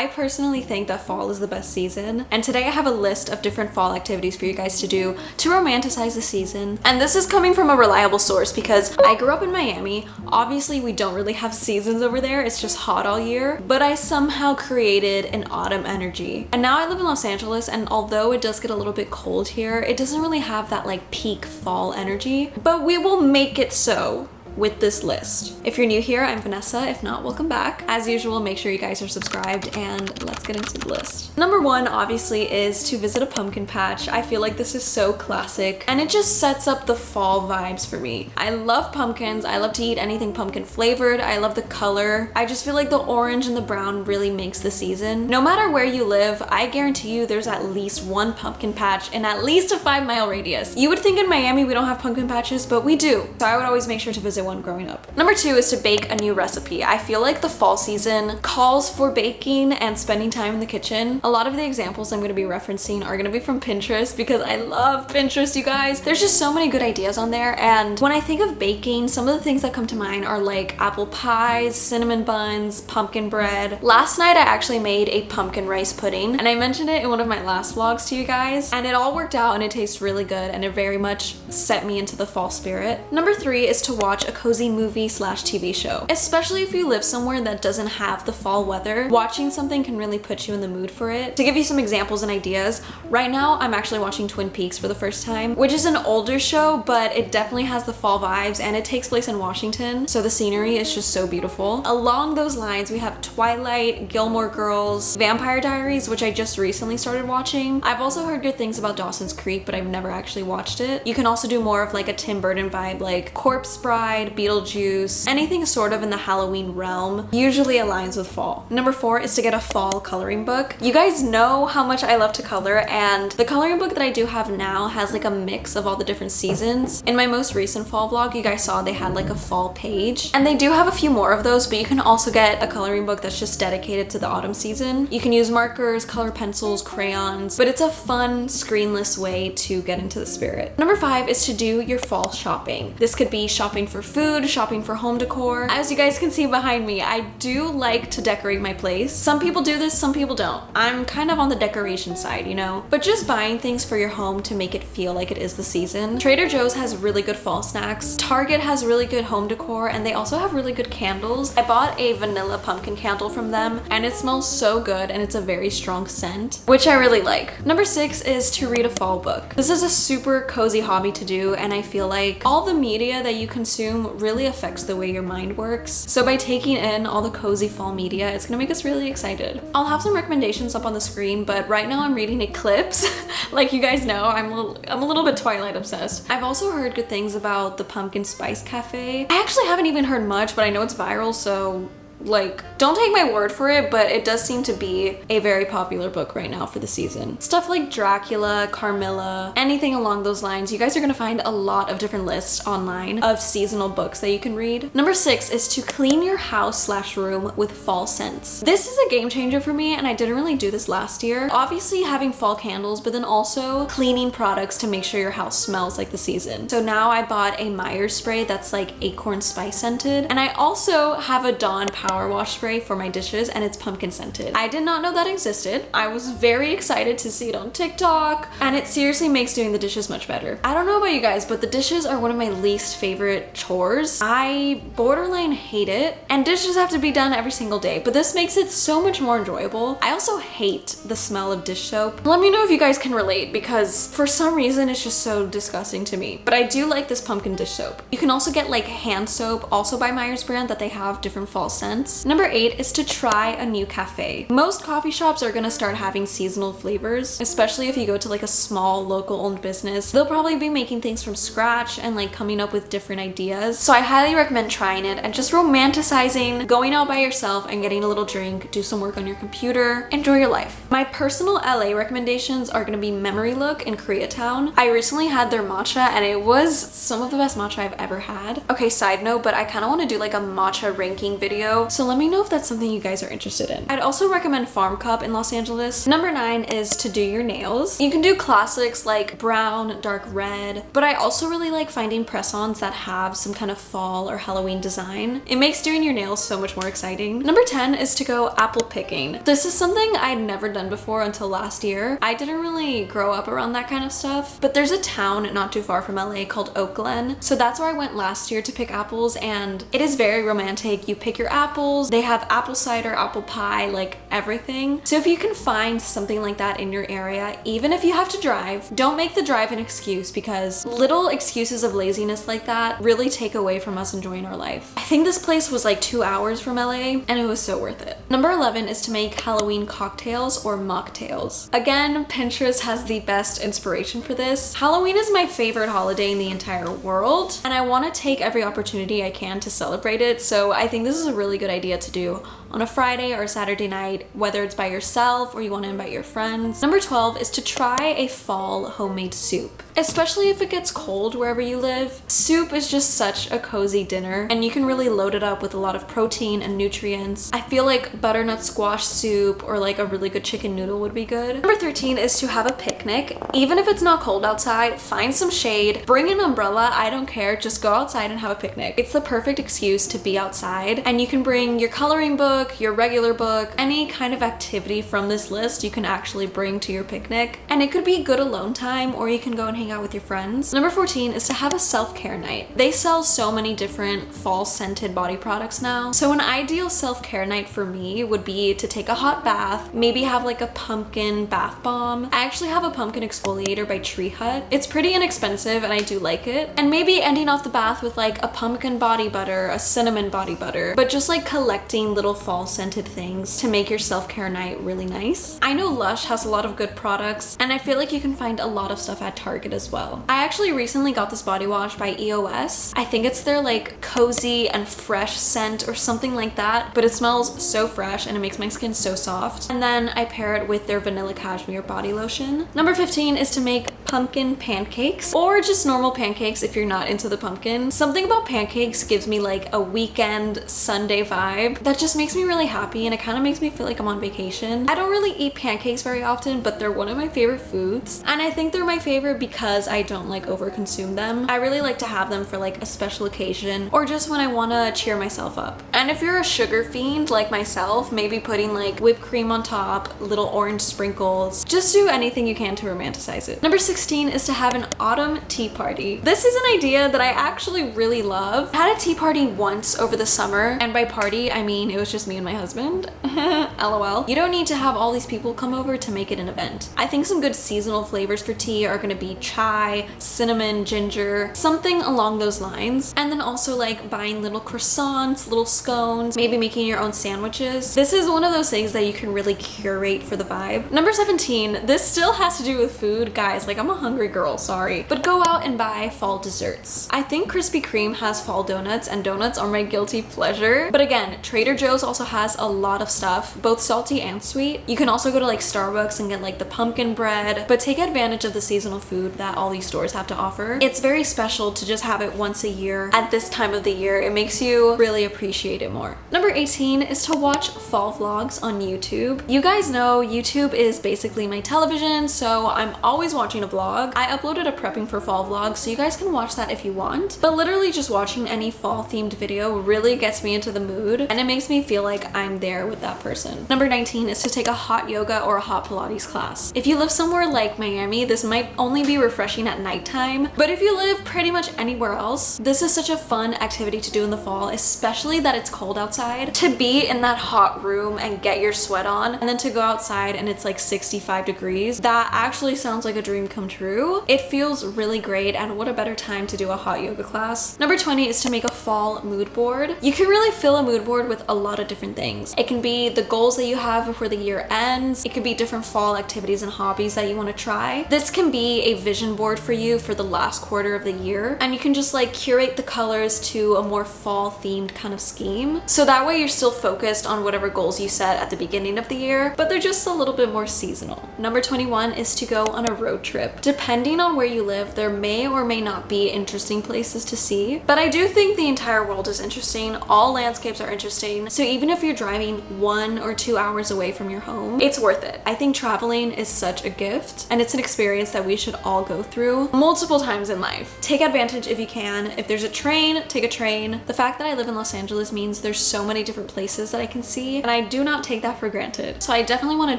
I personally think that fall is the best season, and today I have a list of different fall activities for you guys to do to romanticize the season. And this is coming from a reliable source because I grew up in Miami. Obviously, we don't really have seasons over there, it's just hot all year, but I somehow created an autumn energy. And now I live in Los Angeles, and although it does get a little bit cold here, it doesn't really have that like peak fall energy, but we will make it so with this list. If you're new here, I'm Vanessa. If not, welcome back. As usual, make sure you guys are subscribed, and let's get into the list. Number one, obviously, is to visit a pumpkin patch. I feel like this is so classic, and it just sets up the fall vibes for me. I love pumpkins. I love to eat anything pumpkin flavored. I love the color. I just feel like the orange and the brown really makes the season. No matter where you live, I guarantee you there's at least one pumpkin patch in at least a 5-mile radius. You would think in Miami we don't have pumpkin patches, but we do. So I would always make sure to visit one growing up. Number two is to bake a new recipe. I feel like the fall season calls for baking and spending time in the kitchen. A lot of the examples I'm going to be referencing are going to be from Pinterest because I love Pinterest, you guys. There's just so many good ideas on there, and when I think of baking, some of the things that come to mind are like apple pies, cinnamon buns, pumpkin bread. Last night I actually made a pumpkin rice pudding, and I mentioned it in one of my last vlogs to you guys, and it all worked out and it tastes really good, and it very much set me into the fall spirit. Number three is to watch a cozy movie/TV show. Especially if you live somewhere that doesn't have the fall weather, watching something can really put you in the mood for it. To give you some examples and ideas, right now I'm actually watching Twin Peaks for the first time, which is an older show, but it definitely has the fall vibes, and it takes place in Washington, so the scenery is just so beautiful. Along those lines, we have Twilight, Gilmore Girls, Vampire Diaries, which I just recently started watching. I've also heard good things about Dawson's Creek, but I've never actually watched it. You can also do more of like a Tim Burton vibe, like Corpse Bride, Beetlejuice, anything sort of in the Halloween realm usually aligns with fall. Number four is to get a fall coloring book. You guys know how much I love to color, and the coloring book that I do have now has like a mix of all the different seasons. In my most recent fall vlog, you guys saw they had like a fall page, and they do have a few more of those, but you can also get a coloring book that's just dedicated to the autumn season. You can use markers, color pencils, crayons, but it's a fun, screenless way to get into the spirit. Number five is to do your fall shopping. This could be shopping for food, shopping for home decor. As you guys can see behind me, I do like to decorate my place. Some people do this, some people don't. I'm kind of on the decoration side, you know? But just buying things for your home to make it feel like it is the season. Trader Joe's has really good fall snacks. Target has really good home decor, and they also have really good candles. I bought a vanilla pumpkin candle from them, and it smells so good, and it's a very strong scent, which I really like. Number six is to read a fall book. This is a super cozy hobby to do, and I feel like all the media that you consume really affects the way your mind works. So by taking in all the cozy fall media, it's gonna make us really excited. I'll have some recommendations up on the screen, but right now I'm reading Eclipse. Like you guys know, I'm a little bit Twilight obsessed. I've also heard good things about the Pumpkin Spice Cafe. I actually haven't even heard much, but I know it's viral, so like, don't take my word for it, but it does seem to be a very popular book right now for the season. Stuff like Dracula, Carmilla, anything along those lines. You guys are gonna find a lot of different lists online of seasonal books that you can read. Number six is to clean your house/room with fall scents. This is a game changer for me, and I didn't really do this last year. Obviously having fall candles, but then also cleaning products to make sure your house smells like the season. So now I bought a Myers spray that's like acorn spice scented, and I also have a Dawn power wash spray for my dishes, and it's pumpkin scented. I did not know that existed. I was very excited to see it on TikTok, and it seriously makes doing the dishes much better. I don't know about you guys, but the dishes are one of my least favorite chores. I borderline hate it, and dishes have to be done every single day, but this makes it so much more enjoyable. I also hate the smell of dish soap. Let me know if you guys can relate, because for some reason it's just so disgusting to me, but I do like this pumpkin dish soap. You can also get like hand soap, also by Myers brand, that they have different fall scents. Number eight is to try a new cafe. Most coffee shops are gonna start having seasonal flavors, especially if you go to like a small local owned business. They'll probably be making things from scratch and like coming up with different ideas. So I highly recommend trying it and just romanticizing, going out by yourself and getting a little drink, do some work on your computer, enjoy your life. My personal LA recommendations are gonna be Memory Look in Koreatown. I recently had their matcha, and it was some of the best matcha I've ever had. Okay, side note, but I kind of want to do like a matcha ranking video So let me know if that's something you guys are interested in. I'd also recommend Farm Cup in Los Angeles. Number 9 is to do your nails. You can do classics like brown, dark red, but I also really like finding press-ons that have some kind of fall or Halloween design. It makes doing your nails so much more exciting. Number 10 is to go apple picking. This is something I'd never done before until last year. I didn't really grow up around that kind of stuff, but there's a town not too far from LA called Oak Glen. So that's where I went last year to pick apples, and it is very romantic. You pick your apples, they have apple cider, apple pie, like everything. So if you can find something like that in your area, even if you have to drive, don't make the drive an excuse, because little excuses of laziness like that really take away from us enjoying our life. I think this place was like 2 hours from LA and it was so worth it. Number 11 is to make Halloween cocktails or mocktails. Again, Pinterest has the best inspiration for this. Halloween is my favorite holiday in the entire world, and I want to take every opportunity I can to celebrate it, so I think this is a really good idea to do on a Friday or a Saturday night, whether it's by yourself or you want to invite your friends. Number 12 is to try a fall homemade soup. Especially if it gets cold wherever you live, soup is just such a cozy dinner, and you can really load it up with a lot of protein and nutrients. I feel like butternut squash soup or like a really good chicken noodle would be good. Number 13 is to have a picnic. Even if it's not cold outside, find some shade, bring an umbrella, I don't care, just go outside and have a picnic. It's the perfect excuse to be outside, and you can bring your coloring book, your regular book, any kind of activity from this list you can actually bring to your picnic, and it could be good alone time, or you can go and hang out with your friends. Number 14 is to have a self-care night. They sell so many different fall scented body products now, so an ideal self-care night for me would be to take a hot bath, maybe have like a pumpkin bath bomb. I actually have a pumpkin exfoliator by Tree Hut. It's pretty inexpensive and I do like it, and maybe ending off the bath with like a pumpkin body butter, a cinnamon body butter, but just like collecting little fall scented things to make your self-care night really nice. I know Lush has a lot of good products, and I feel like you can find a lot of stuff at Target as well. I actually recently got this body wash by EOS. I think it's their like cozy and fresh scent or something like that, but it smells so fresh and it makes my skin so soft. And then I pair it with their vanilla cashmere body lotion. Number 15 is to make pumpkin pancakes, or just normal pancakes if you're not into the pumpkin. Something about pancakes gives me like a weekend Sunday vibe that just makes me really happy, and it kind of makes me feel like I'm on vacation. I don't really eat pancakes very often, but they're one of my favorite foods, and I think they're my favorite because I don't like overconsume them. I really like to have them for like a special occasion, or just when I want to cheer myself up. And if you're a sugar fiend like myself, maybe putting like whipped cream on top, little orange sprinkles, just do anything you can to romanticize it. Number 16 is to have an autumn tea party. This is an idea that I actually really love. I had a tea party once over the summer, and by party I mean it was just me and my husband. LOL. You don't need to have all these people come over to make it an event. I think some good seasonal flavors for tea are gonna be chai, cinnamon, ginger, something along those lines. And then also like buying little croissants, little scones, maybe making your own sandwiches. This is one of those things that you can really curate for the vibe. Number 17, this still has to do with food. Guys, like I'm a hungry girl, sorry. But go out and buy fall desserts. I think Krispy Kreme has fall donuts, and donuts are my guilty pleasure. But again, Trader Joe's also has a lot of stuff, both salty and sweet. You can also go to like Starbucks and get like the pumpkin bread, but take advantage of the seasonal food that all these stores have to offer. It's very special to just have it once a year at this time of the year. It makes you really appreciate it more. Number 18 is to watch fall vlogs on YouTube. You guys know YouTube is basically my television, so I'm always watching a vlog. I uploaded a prepping for fall vlog, so you guys can watch that if you want. But literally just watching any fall themed video really gets me into the mood, and it makes me feel like I'm there with that person. Number 19 is to take a hot yoga or a hot Pilates class. If you live somewhere like Miami, this might only be refreshing at nighttime, but if you live pretty much anywhere else, this is such a fun activity to do in the fall, especially that it's cold outside. To be in that hot room and get your sweat on, and then to go outside and it's like 65 degrees, that actually sounds like a dream come true. It feels really great, and what a better time to do a hot yoga class. Number 20 is to make a fall mood board. You can really fill a mood board with a lot of different things. It can be the goals that you have before the year ends. It could be different fall activities and hobbies that you want to try. This can be a vision board for you for the last quarter of the year, and you can just like curate the colors to a more fall themed kind of scheme. So that way you're still focused on whatever goals you set at the beginning of the year, but they're just a little bit more seasonal. Number 21 is to go on a road trip. Depending on where you live, there may or may not be interesting places to see, but I do think the entire world is interesting. All landscapes are interesting. So even even if you're driving 1 or 2 hours away from your home, it's worth it. I think traveling is such a gift, and it's an experience that we should all go through multiple times in life. Take advantage if you can. If there's a train, take a train. The fact that I live in Los Angeles means there's so many different places that I can see, and I do not take that for granted. So I definitely want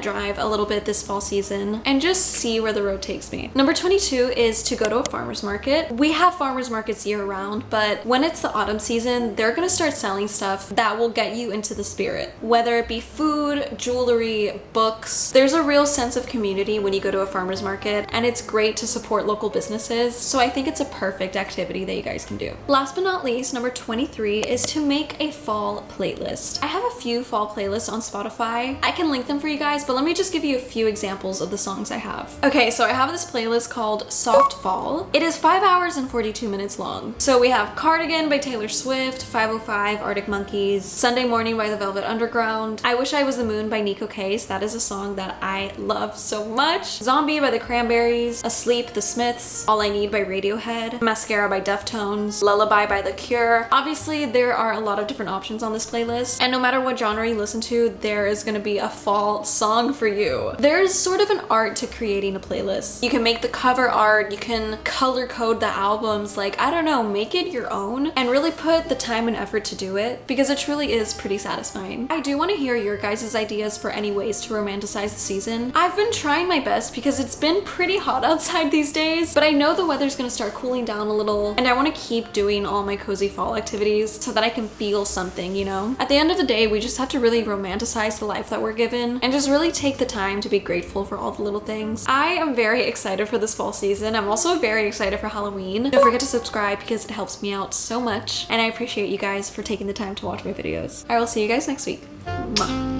to drive a little bit this fall season and just see where the road takes me. Number 22 is to go to a farmer's market. We have farmer's markets year round, but when it's the autumn season, they're gonna start selling stuff that will get you into the spirit. Whether it be food, jewelry, books, there's a real sense of community when you go to a farmer's market, and it's great to support local businesses. So I think it's a perfect activity that you guys can do. Last but not least, number 23 is to make a fall playlist. I have a few fall playlists on Spotify. I can link them for you guys, but let me just give you a few examples of the songs I have. Okay, so I have this playlist called Soft Fall. It is 5 hours and 42 minutes long. So we have Cardigan by Taylor Swift, 505 Arctic Monkeys, Sunday Morning by the Velvet Underground, I Wish I Was the Moon by Nico Case. That is a song that I love so much. Zombie by the Cranberries, Asleep, The Smiths, All I Need by Radiohead, Mascara by Deftones, Lullaby by The Cure. Obviously, there are a lot of different options on this playlist, and no matter what genre you listen to, there is gonna be a fall song for you. There's sort of an art to creating a playlist. You can make the cover art, you can color code the albums, like, I don't know, make it your own and really put the time and effort to do it, because it truly is pretty satisfying. I do want to hear your guys' ideas for any ways to romanticize the season. I've been trying my best because it's been pretty hot outside these days, but I know the weather's gonna start cooling down a little, and I want to keep doing all my cozy fall activities so that I can feel something, you know? At the end of the day, we just have to really romanticize the life that we're given and just really take the time to be grateful for all the little things. I am very excited for this fall season. I'm also very excited for Halloween. Don't forget to subscribe because it helps me out so much, and I appreciate you guys for taking the time to watch my videos. I will see you guys next week. Mwah.